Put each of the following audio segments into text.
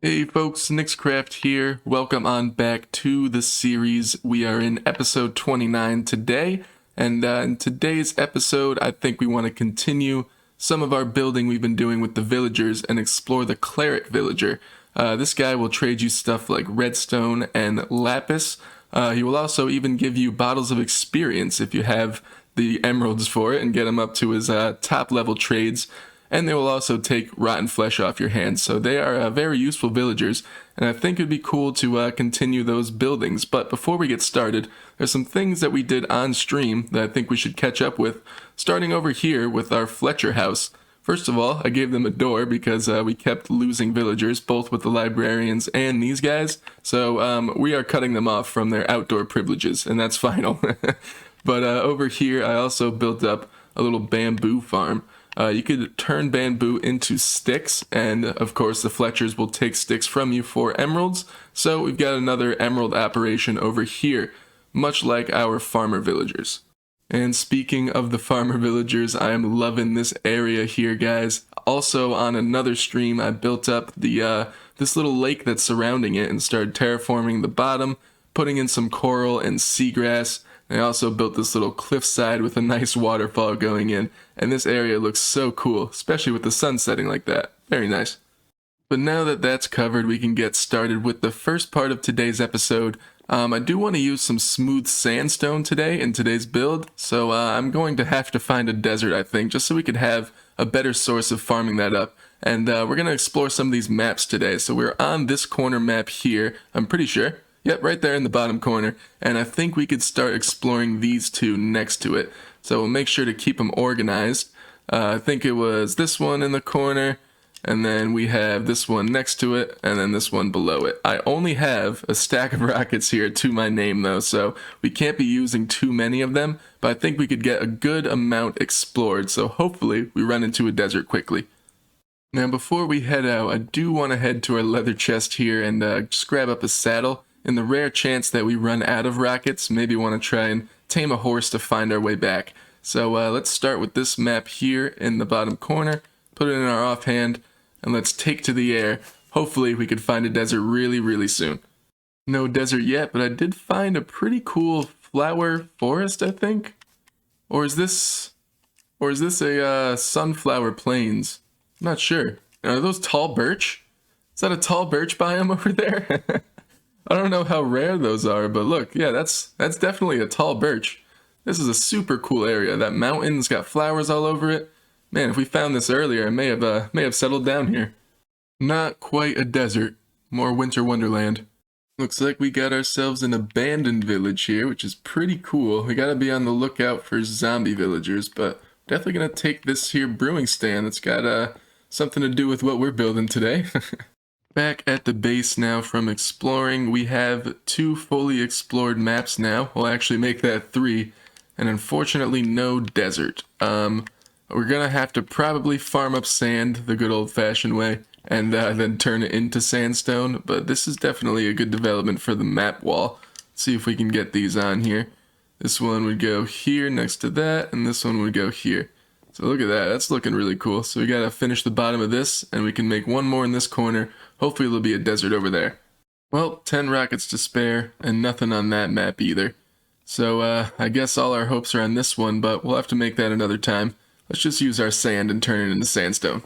Hey folks, niXcraft here. Welcome on back to the series. We are in episode 29 today, and in today's episode, I think we want to continue some of our building we've been doing with the villagers and explore the Cleric Villager. This guy will trade you stuff like redstone and lapis. He will also even give you bottles of experience if you have the emeralds for it and get him up to his top level trades. And they will also take rotten flesh off your hands. So they are very useful villagers, and I think it'd be cool to continue those buildings. But before we get started, there's some things that we did on stream that I think we should catch up with, starting over here with our Fletcher house. First of all, I gave them a door because we kept losing villagers, both with the librarians and these guys. So we are cutting them off from their outdoor privileges, and that's final. But over here, I also built up a little bamboo farm. You could turn bamboo into sticks, and of course the Fletchers will take sticks from you for emeralds. So we've got another emerald operation over here, much like our farmer villagers. And speaking of the farmer villagers, I am loving this area here, guys. Also on another stream, I built up the this little lake that's surrounding it and started terraforming the bottom, putting in some coral and seagrass. I also built this little cliffside with a nice waterfall going in, and this area looks so cool, especially with the sun setting like that. Very nice. But now that that's covered, we can get started with the first part of today's episode. I do want to use some smooth sandstone today in today's build, so I'm going to have to find a desert, I think, just so we could have a better source of farming that up. And we're going to explore some of these maps today. So we're on this corner map here, I'm pretty sure. Yep, right there in the bottom corner, and I think we could start exploring these two next to it. So we'll make sure to keep them organized. I think it was this one in the corner, and then we have this one next to it, and then this one below it. I only have a stack of rockets here to my name though, so we can't be using too many of them, but I think we could get a good amount explored, so hopefully we run into a desert quickly. Now before we head out, I do want to head to our leather chest here and just grab up a saddle. In the rare chance that we run out of rockets, maybe want to try and tame a horse to find our way back. So let's start with this map here in the bottom corner, put it in our offhand, and let's take to the air. Hopefully we could find a desert really soon. No desert yet, but I did find a pretty cool flower forest, I think? Or is this a sunflower plains? I'm not sure. Are those tall birch? Is that a tall birch biome over there? I don't know how rare those are, but look, yeah, that's definitely a tall birch. This is a super cool area. That mountain's got flowers all over it. Man, if we found this earlier, I may have settled down here. Not quite a desert, more winter wonderland. Looks like we got ourselves an abandoned village here, which is pretty cool. We gotta be on the lookout for zombie villagers, but definitely gonna take this here brewing stand that's got something to do with what we're building today. Back at the base now from exploring, we have 2 fully explored maps now. We'll actually make that 3, and unfortunately no desert. We're gonna have to probably farm up sand the good old-fashioned way, and then turn it into sandstone, but this is definitely a good development for the map wall. Let's see if we can get these on here. This one would go here next to that, and this one would go here. So look at that, that's looking really cool. So we gotta finish the bottom of this, and we can make one more in this corner. Hopefully there'll be a desert over there. Well, 10 rockets to spare, and nothing on that map either. So I guess all our hopes are on this one, but we'll have to make that another time. Let's just use our sand and turn it into sandstone.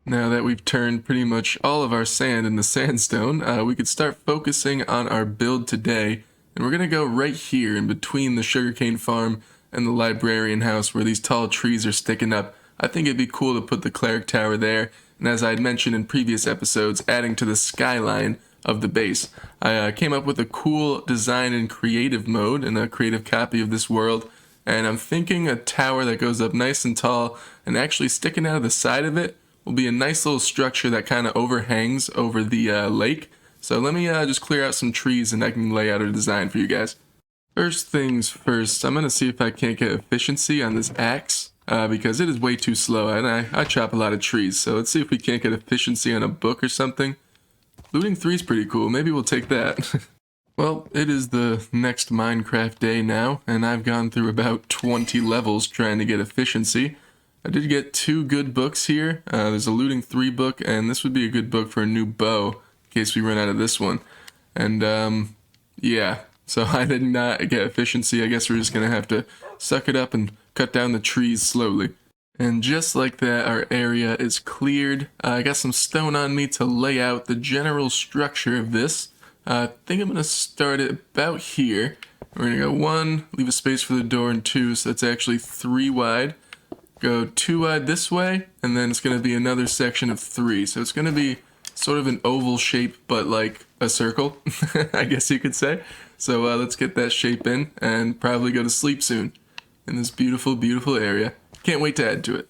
Now that we've turned pretty much all of our sand into sandstone, we could start focusing on our build today. And we're gonna go right here in between the sugarcane farm and the librarian house where these tall trees are sticking up. I think it'd be cool to put the cleric tower there, and as I had mentioned in previous episodes, adding to the skyline of the base. I came up with a cool design in creative mode and a creative copy of this world, and I'm thinking a tower that goes up nice and tall, and actually sticking out of the side of it will be a nice little structure that kind of overhangs over the lake. So let me just clear out some trees and I can lay out a design for you guys. First things first, I'm going to see if I can't get efficiency on this axe, because it is way too slow, and I chop a lot of trees, so let's see if we can't get efficiency on a book or something. Looting 3 is pretty cool, maybe we'll take that. Well, it is the next Minecraft day now, and I've gone through about 20 levels trying to get efficiency. I did get 2 good books here. There's a Looting 3 book, and this would be a good book for a new bow. case we run out of this one. And yeah, so I did not get efficiency. I guess we're just gonna have to suck it up and cut down the trees slowly. And just like that, our area is cleared. I got some stone on me to lay out the general structure of this. I think I'm gonna start it about here. We're gonna go 1, leave a space for the door, and 2, so that's actually 3 wide. Go 2 wide this way, and then it's gonna be another section of 3. So it's gonna be sort of an oval shape, but like a circle, I guess you could say. So let's get that shape in and probably go to sleep soon in this beautiful, beautiful area. Can't wait to add to it.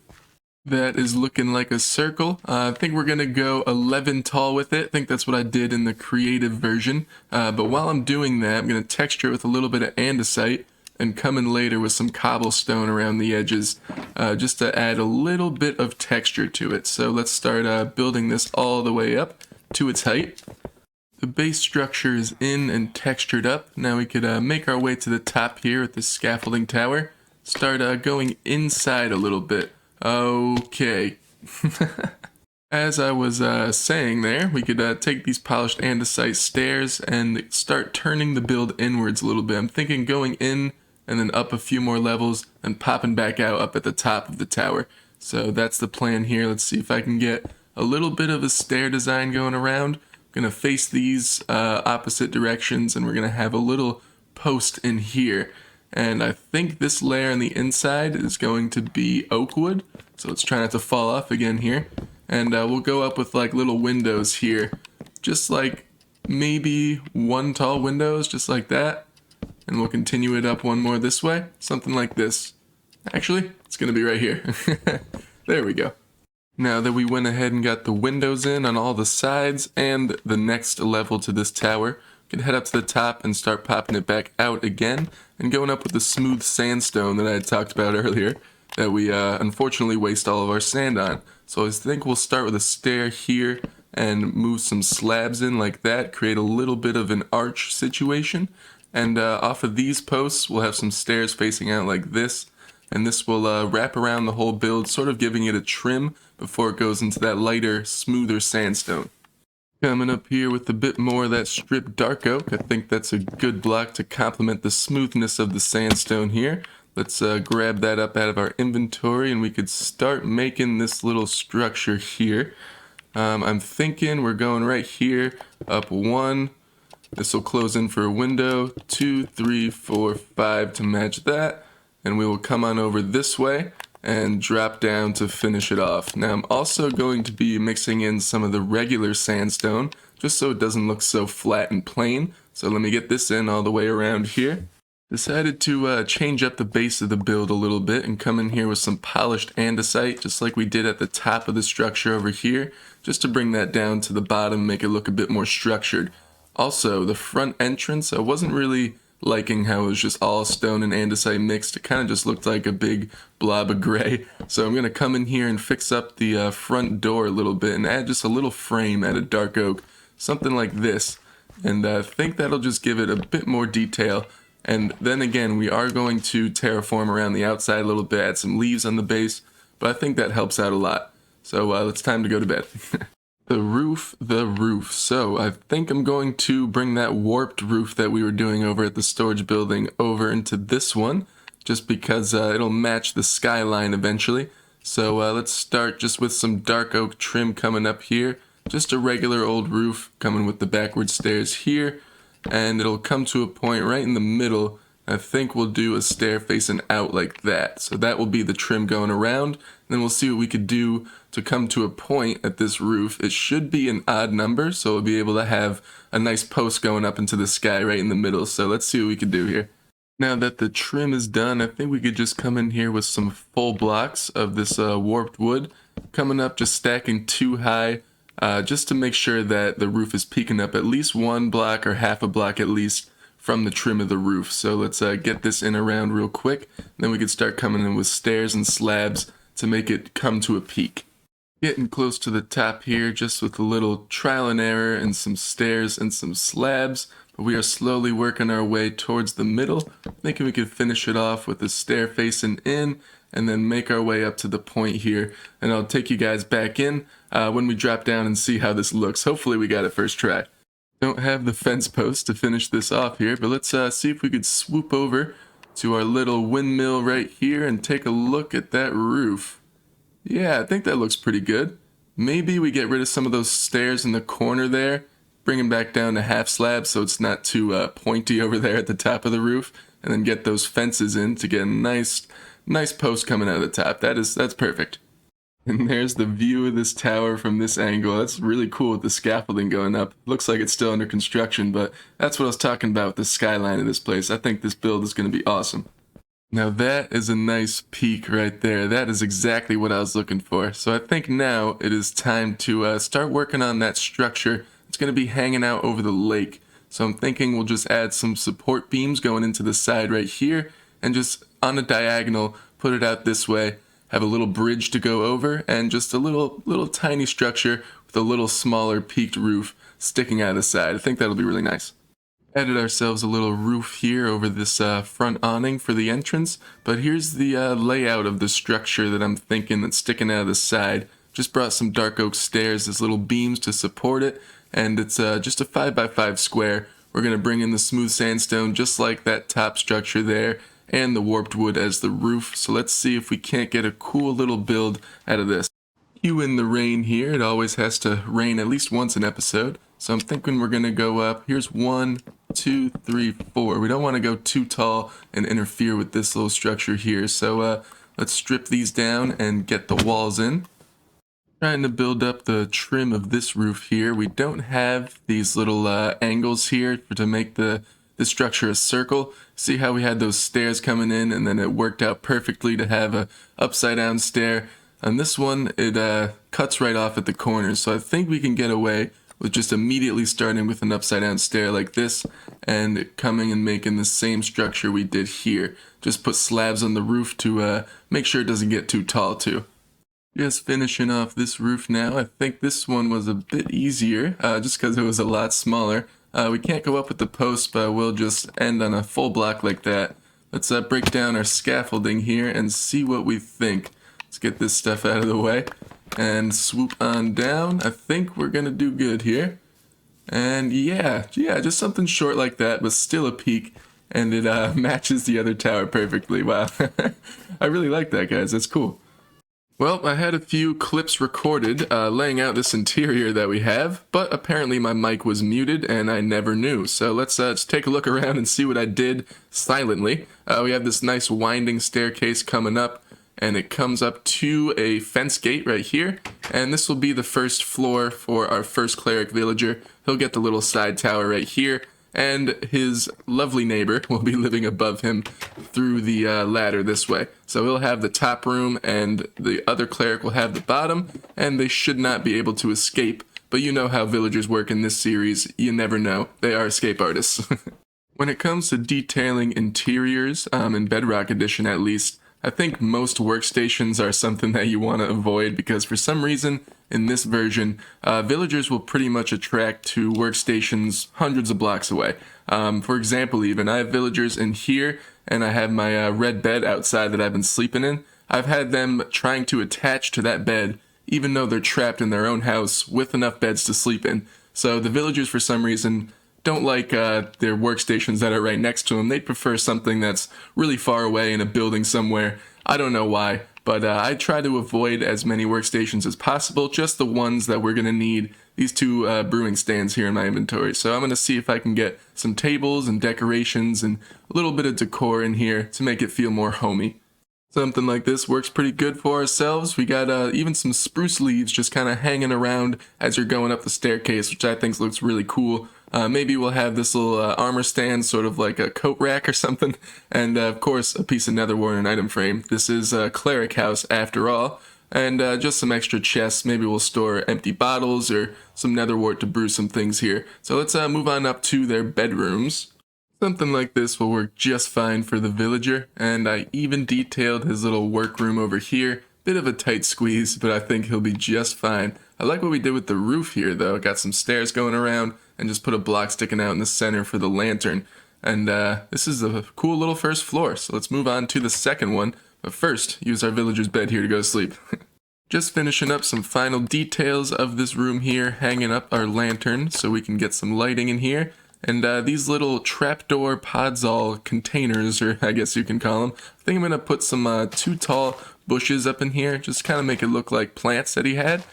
That is looking like a circle. I think we're gonna go 11 tall with it. I think that's what I did in the creative version. But while I'm doing that, I'm gonna texture it with a little bit of andesite and come in later with some cobblestone around the edges, just to add a little bit of texture to it. So let's start building this all the way up to its height. The base structure is in and textured up. Now we could make our way to the top here at this scaffolding tower. Start going inside a little bit. Okay. As I was saying there, we could take these polished andesite stairs and start turning the build inwards a little bit. I'm thinking going in and then up a few more levels and popping back out up at the top of the tower. So that's the plan here. Let's see if I can get a little bit of a stair design going around. I'm going to face these opposite directions, and we're going to have a little post in here. And I think this layer on the inside is going to be oak wood. So let's try not to fall off again here. And we'll go up with like little windows here. Just like maybe 1 tall windows, just like that. And we'll continue it up 1 more this way. Something like this. Actually, it's going to be right here. There we go. Now that we went ahead and got the windows in on all the sides and the next level to this tower, we can head up to the top and start popping it back out again and going up with the smooth sandstone that I had talked about earlier that we unfortunately waste all of our sand on. So I think we'll start with a stair here and move some slabs in like that, create a little bit of an arch situation. And off of these posts, we'll have some stairs facing out like this. And this will wrap around the whole build, sort of giving it a trim before it goes into that lighter, smoother sandstone. Coming up here with a bit more of that stripped dark oak. I think that's a good block to complement the smoothness of the sandstone here. Let's grab that up out of our inventory and we could start making this little structure here. I'm thinking we're going right here, up 1. This will close in for a window, 2, 3, 4, 5 to match that. And we will come on over this way and drop down to finish it off. Now I'm also going to be mixing in some of the regular sandstone just so it doesn't look so flat and plain. So let me get this in all the way around here. Decided to change up the base of the build a little bit and come in here with some polished andesite just like we did at the top of the structure over here, just to bring that down to the bottom, make it look a bit more structured. Also, the front entrance, I wasn't really liking how it was just all stone and andesite mixed. It kind of just looked like a big blob of gray. So I'm going to come in here and fix up the front door a little bit and add just a little frame out of dark oak, something like this. And I think that'll just give it a bit more detail. And then again, we are going to terraform around the outside a little bit, add some leaves on the base, but I think that helps out a lot. So it's time to go to bed. The roof. So I think I'm going to bring that warped roof that we were doing over at the storage building over into this one, just because it'll match the skyline eventually. So let's start just with some dark oak trim coming up here. Just a regular old roof coming with the backward stairs here. And it'll come to a point right in the middle. I think we'll do a stair facing out like that. So that will be the trim going around. Then we'll see what we could do to come to a point at this roof. It should be an odd number, so we'll be able to have a nice post going up into the sky right in the middle. So let's see what we can do here. Now that the trim is done, I think we could just come in here with some full blocks of this warped wood. Coming up, just stacking 2 high. Just to make sure that the roof is peeking up at least 1 block or half a block at least from the trim of the roof. So let's get this in around real quick. Then we can start coming in with stairs and slabs to make it come to a peak. Getting close to the top here just with a little trial and error and some stairs and some slabs. But we are slowly working our way towards the middle, thinking we could finish it off with a stair facing in and then make our way up to the point here, and I'll take you guys back in when we drop down and see how this looks. Hopefully we got it first try. Don't have the fence post to finish this off here, but let's see if we could swoop over to our little windmill right here and take a look at that roof. Yeah, I think that looks pretty good. Maybe we get rid of some of those stairs in the corner there, bring them back down to half slab so it's not too pointy over there at the top of the roof, and then get those fences in to get a nice post coming out of the top. That's perfect. And there's the view of this tower from this angle. That's really cool with the scaffolding going up. Looks like it's still under construction, but that's what I was talking about with the skyline of this place. I think this build is going to be awesome. Now that is a nice peak right there. That is exactly what I was looking for. So I think now it is time to start working on that structure. It's going to be hanging out over the lake. So I'm thinking we'll just add some support beams going into the side right here, and just on a diagonal, put it out this way. Have a little bridge to go over, and just a little tiny structure with a little smaller peaked roof sticking out of the side. I think that'll be really nice. Added ourselves a little roof here over this front awning for the entrance, but here's the layout of the structure that I'm thinking that's sticking out of the side. Just brought some dark oak stairs as little beams to support it, and it's just a 5x5 square. We're going to bring in the smooth sandstone just like that top structure there, and the warped wood as the roof. So let's see if we can't get a cool little build out of this. Cue in the rain here. It always has to rain at least once an episode. So I'm thinking we're going to go up. Here's 1, 2, 3, 4. We don't want to go too tall and interfere with this little structure here. So let's strip these down and get the walls in. Trying to build up the trim of this roof here. We don't have these little angles here to make the structure a circle. See how we had those stairs coming in, and then it worked out perfectly to have a upside down stair. On this one, it cuts right off at the corners, so I think we can get away with just immediately starting with an upside down stair like this, and coming and making the same structure we did here. Just put slabs on the roof to make sure it doesn't get too tall too. Just finishing off this roof now. I think this one was a bit easier, just because it was a lot smaller. We can't go up with the post, but we'll just end on a full block like that. Let's break down our scaffolding here and see what we think. Let's get this stuff out of the way and swoop on down. I think we're gonna do good here. And yeah, just something short like that, but still a peak, and it matches the other tower perfectly. Wow, I really like that, guys. That's cool. Well, I had a few clips recorded laying out this interior that we have, but apparently my mic was muted and I never knew. So let's just take a look around and see what I did silently. We have this nice winding staircase coming up, and it comes up to a fence gate right here, and this will be the first floor for our first Cleric Villager. He'll get the little side tower right here, and his lovely neighbor will be living above him through the ladder this way. So he'll have the top room, and the other cleric will have the bottom, and they should not be able to escape. But you know how villagers work in this series. You never know. They are escape artists. When it comes to detailing interiors, in Bedrock Edition at least, I think most workstations are something that you want to avoid, because for some reason in this version, villagers will pretty much attract to workstations hundreds of blocks away. For example, even I have villagers in here, and I have my red bed outside that I've been sleeping in. I've had them trying to attach to that bed, even though they're trapped in their own house with enough beds to sleep in. So the villagers, for some reason, don't like their workstations that are right next to them. They'd prefer something that's really far away in a building somewhere. I don't know why, but I try to avoid as many workstations as possible, just the ones that we're going to need. These two brewing stands here in my inventory. So I'm going to see if I can get some tables and decorations and a little bit of decor in here to make it feel more homey. Something like this works pretty good for ourselves. We got even some spruce leaves just kind of hanging around as you're going up the staircase, which I think looks really cool. Maybe we'll have this little armor stand, sort of like a coat rack or something, and of course a piece of netherware and item frame. This is a cleric house after all, and just some extra chests. Maybe we'll store empty bottles or some netherwort to brew some things here. So let's move on up to their bedrooms. Something like this will work just fine for the villager, and I even detailed his little workroom over here. Bit of a tight squeeze, but I think he'll be just fine. I like what we did with the roof here though. Got some stairs going around and just put a block sticking out in the center for the lantern. And this is a cool little first floor, so let's move on to the second one. But first, use our villager's bed here to go to sleep. Just finishing up some final details of this room here, hanging up our lantern so we can get some lighting in here. And these little trapdoor podzol containers, or I guess you can call them, I think I'm going to put some 2 tall bushes up in here, just kind of make it look like plants that he had.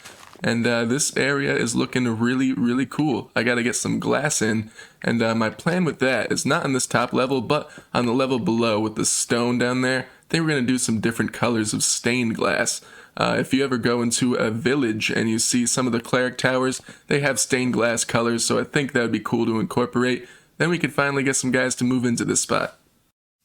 And this area is looking really, really cool. I got to get some glass in, and my plan with that is not on this top level, but on the level below with the stone down there. I think we're going to do some different colors of stained glass. If you ever go into a village and you see some of the cleric towers, they have stained glass colors, so I think that would be cool to incorporate. Then we could finally get some guys to move into this spot.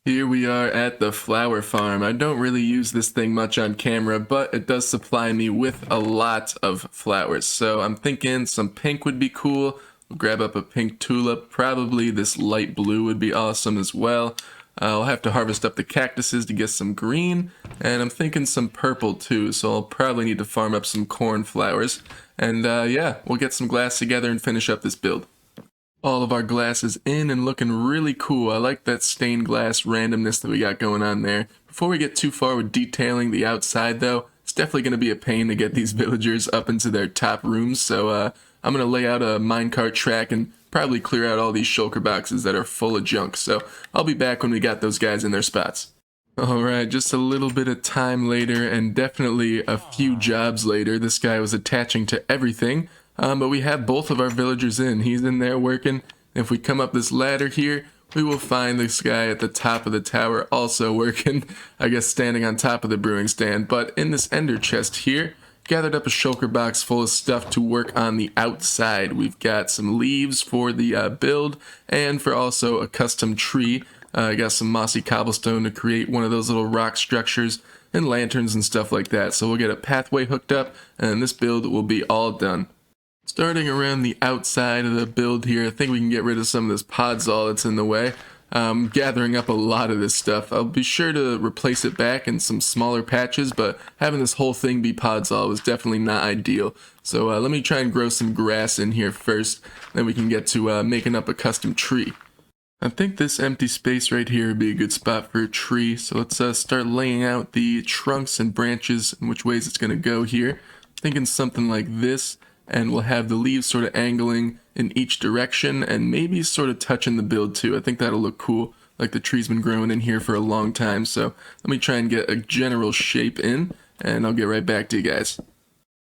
Here we are at the flower farm. I don't really use this thing much on camera, but it does supply me with a lot of flowers. So I'm thinking some pink would be cool. We'll grab up a pink tulip. Probably this light blue would be awesome as well. I'll have to harvest up the cactuses to get some green, and I'm thinking some purple too, so I'll probably need to farm up some cornflowers. And yeah, we'll get some glass together and finish up this build. All of our glass is in and looking really cool. I like that stained glass randomness that we got going on there. Before we get too far with detailing the outside though, it's definitely going to be a pain to get these villagers up into their top rooms, so I'm going to lay out a minecart track and probably clear out all these shulker boxes that are full of junk, so I'll be back when we got those guys in their spots. Alright, just a little bit of time later, and definitely a few jobs later. This guy was attaching to everything, but we have both of our villagers in. He's in there working. If we come up this ladder here, we will find this guy at the top of the tower also working, I guess standing on top of the brewing stand. But in this ender chest here, gathered up a shulker box full of stuff to work on the outside. We've got some leaves for the build, and for also a custom tree. I got some mossy cobblestone to create one of those little rock structures, and lanterns and stuff like that. So we'll get a pathway hooked up, and this build will be all done. Starting around the outside of the build here, I think we can get rid of some of this podzol that's in the way. Gathering up a lot of this stuff. I'll be sure to replace it back in some smaller patches, but having this whole thing be podzol was definitely not ideal. So let me try and grow some grass in here first, then we can get to making up a custom tree. I think this empty space right here would be a good spot for a tree, so let's start laying out the trunks and branches and which ways it's going to go here. Thinking something like this, and we'll have the leaves sort of angling in each direction and maybe sort of touching the build too. I think that'll look cool, like the tree's been growing in here for a long time. So let me try and get a general shape in, and I'll get right back to you guys.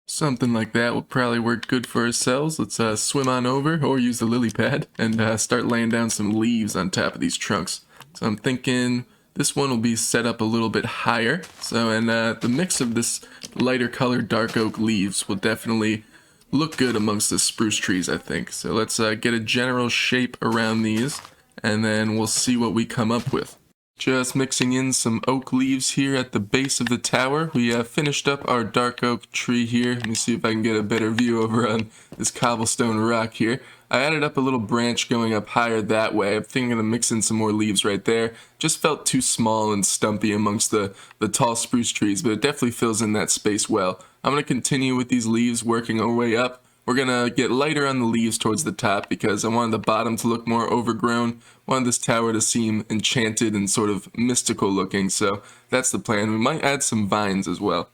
Something like that will probably work good for ourselves. Let's swim on over, or use the lily pad, and start laying down some leaves on top of these trunks. So I'm thinking this one will be set up a little bit higher. So, and the mix of this lighter colored dark oak leaves will definitely look good amongst the spruce trees, I think. So let's get a general shape around these, and then we'll see what we come up with. Just mixing in some oak leaves here at the base of the tower. We finished up our dark oak tree here. Let me see if I can get a better view over on this cobblestone rock here. I added up a little branch going up higher that way. I think I'm going to mix in some more leaves right there. Just felt too small and stumpy amongst the tall spruce trees, but it definitely fills in that space well. I'm going to continue with these leaves, working our way up. We're going to get lighter on the leaves towards the top because I wanted the bottom to look more overgrown. I wanted this tower to seem enchanted and sort of mystical looking, so that's the plan. We might add some vines as well.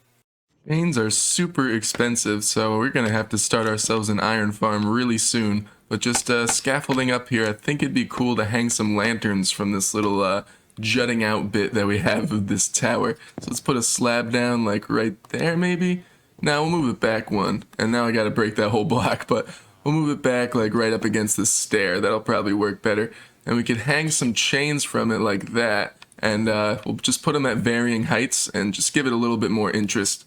Chains are super expensive, so we're going to have to start ourselves an iron farm really soon. But just scaffolding up here, I think it'd be cool to hang some lanterns from this little jutting out bit that we have of this tower. So let's put a slab down like right there maybe. Now we'll move it back one, and now I gotta break that whole block, but we'll move it back like right up against this stair. That'll probably work better. And we could hang some chains from it like that, and we'll just put them at varying heights and just give it a little bit more interest.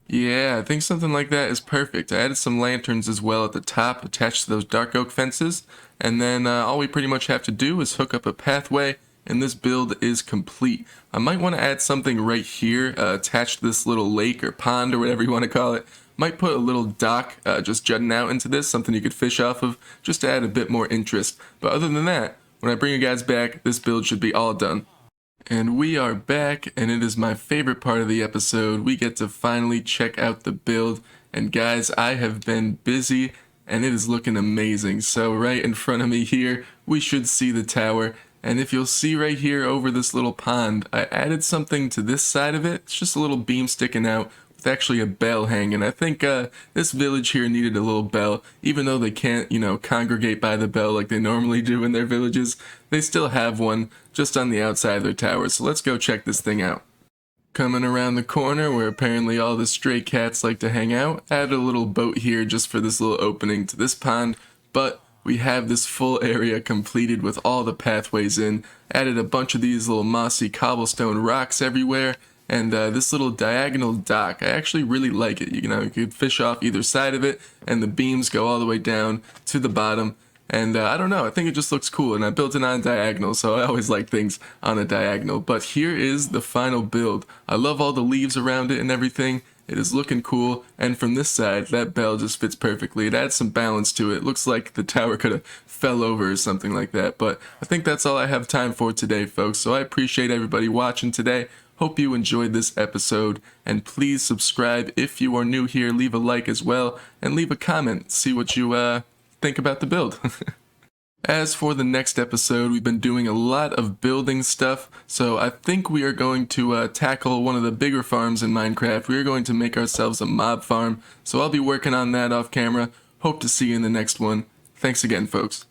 Yeah, I think something like that is perfect. I added some lanterns as well at the top attached to those dark oak fences, and then all we pretty much have to do is hook up a pathway, and this build is complete. I might want to add something right here attached to this little lake or pond or whatever you want to call it. Might put a little dock just jutting out into this, something you could fish off of, just to add a bit more interest. But other than that, when I bring you guys back, this build should be all done. And we are back, and it is my favorite part of the episode. We get to finally check out the build, and guys, I have been busy, and it is looking amazing. So right in front of me here, we should see the tower, And if you'll see right here over this little pond, I added something to this side of it. It's just a little beam sticking out with actually a bell hanging. I think this village here needed a little bell. Even though they can't, congregate by the bell like they normally do in their villages, they still have one just on the outside of their towers. So let's go check this thing out. Coming around the corner where apparently all the stray cats like to hang out, added a little boat here just for this little opening to this pond, but we have this full area completed with all the pathways in, added a bunch of these little mossy cobblestone rocks everywhere, and this little diagonal dock. I actually really like it. You could fish off either side of it, and the beams go all the way down to the bottom. And I don't know, I think it just looks cool, and I built it on a diagonal, so I always like things on a diagonal. But here is the final build. I love all the leaves around it and everything. It is looking cool, and from this side, that bell just fits perfectly. It adds some balance to it. Looks like the tower could have fell over or something like that. But I think that's all I have time for today, folks. So I appreciate everybody watching today. Hope you enjoyed this episode, and please subscribe if you are new here. Leave a like as well, and leave a comment. See what you think about the build. As for the next episode, we've been doing a lot of building stuff, so I think we are going to tackle one of the bigger farms in Minecraft. We are going to make ourselves a mob farm, so I'll be working on that off camera. Hope to see you in the next one. Thanks again, folks.